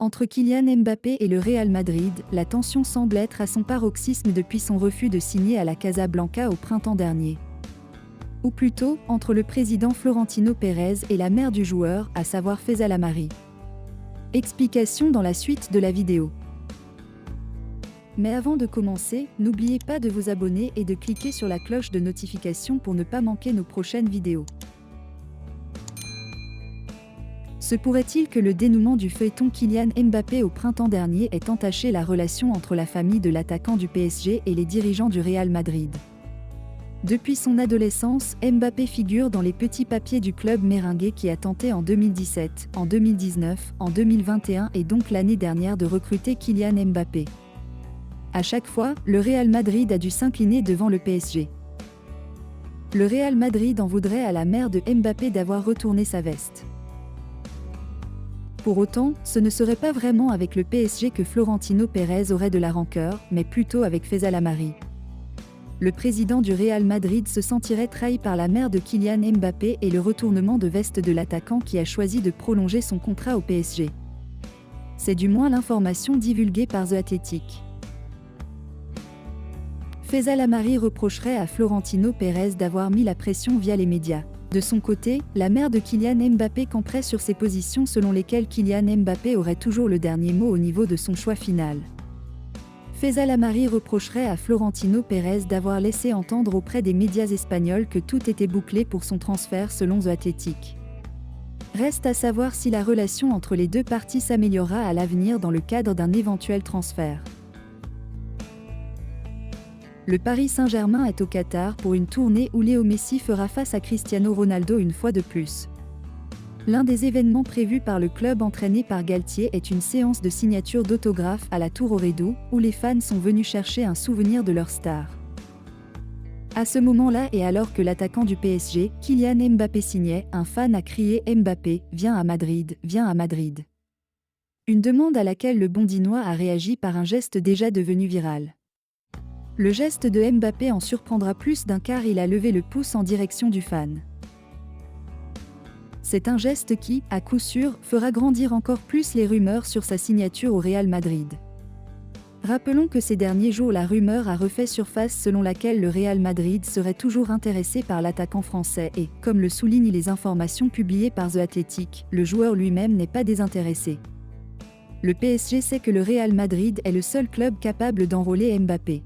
Entre Kylian Mbappé et le Real Madrid, la tension semble être à son paroxysme depuis son refus de signer à la Casablanca au printemps dernier. Ou plutôt, entre le président Florentino Pérez et la mère du joueur, à savoir Faisal Amari. Explication dans la suite de la vidéo. Mais avant de commencer, n'oubliez pas de vous abonner et de cliquer sur la cloche de notification pour ne pas manquer nos prochaines vidéos. Se pourrait-il que le dénouement du feuilleton Kylian Mbappé au printemps dernier ait entaché la relation entre la famille de l'attaquant du PSG et les dirigeants du Real Madrid? Depuis son adolescence, Mbappé figure dans les petits papiers du club merengue qui a tenté en 2017, en 2019, en 2021 et donc l'année dernière de recruter Kylian Mbappé. À chaque fois, le Real Madrid a dû s'incliner devant le PSG. Le Real Madrid en voudrait à la mère de Mbappé d'avoir retourné sa veste. Pour autant, ce ne serait pas vraiment avec le PSG que Florentino Pérez aurait de la rancœur, mais plutôt avec Faisal Amari. Le président du Real Madrid se sentirait trahi par la mère de Kylian Mbappé et le retournement de veste de l'attaquant qui a choisi de prolonger son contrat au PSG. C'est du moins l'information divulguée par The Athletic. Faisal Amari reprocherait à Florentino Pérez d'avoir mis la pression via les médias. De son côté, la mère de Kylian Mbappé camperait sur ses positions selon lesquelles Kylian Mbappé aurait toujours le dernier mot au niveau de son choix final. Faisal Amari reprocherait à Florentino Pérez d'avoir laissé entendre auprès des médias espagnols que tout était bouclé pour son transfert selon The Athletic. Reste à savoir si la relation entre les deux parties s'améliorera à l'avenir dans le cadre d'un éventuel transfert. Le Paris Saint-Germain est au Qatar pour une tournée où Léo Messi fera face à Cristiano Ronaldo une fois de plus. L'un des événements prévus par le club entraîné par Galtier est une séance de signature d'autographes à la Tour Ooredoo, où les fans sont venus chercher un souvenir de leur star. À ce moment-là et alors que l'attaquant du PSG, Kylian Mbappé signait, un fan a crié « Mbappé, viens à Madrid, viens à Madrid ». Une demande à laquelle le Bondinois a réagi par un geste déjà devenu viral. Le geste de Mbappé en surprendra plus d'un car il a levé le pouce en direction du fan. C'est un geste qui, à coup sûr, fera grandir encore plus les rumeurs sur sa signature au Real Madrid. Rappelons que ces derniers jours la rumeur a refait surface selon laquelle le Real Madrid serait toujours intéressé par l'attaquant français et, comme le soulignent les informations publiées par The Athletic, le joueur lui-même n'est pas désintéressé. Le PSG sait que le Real Madrid est le seul club capable d'enrôler Mbappé.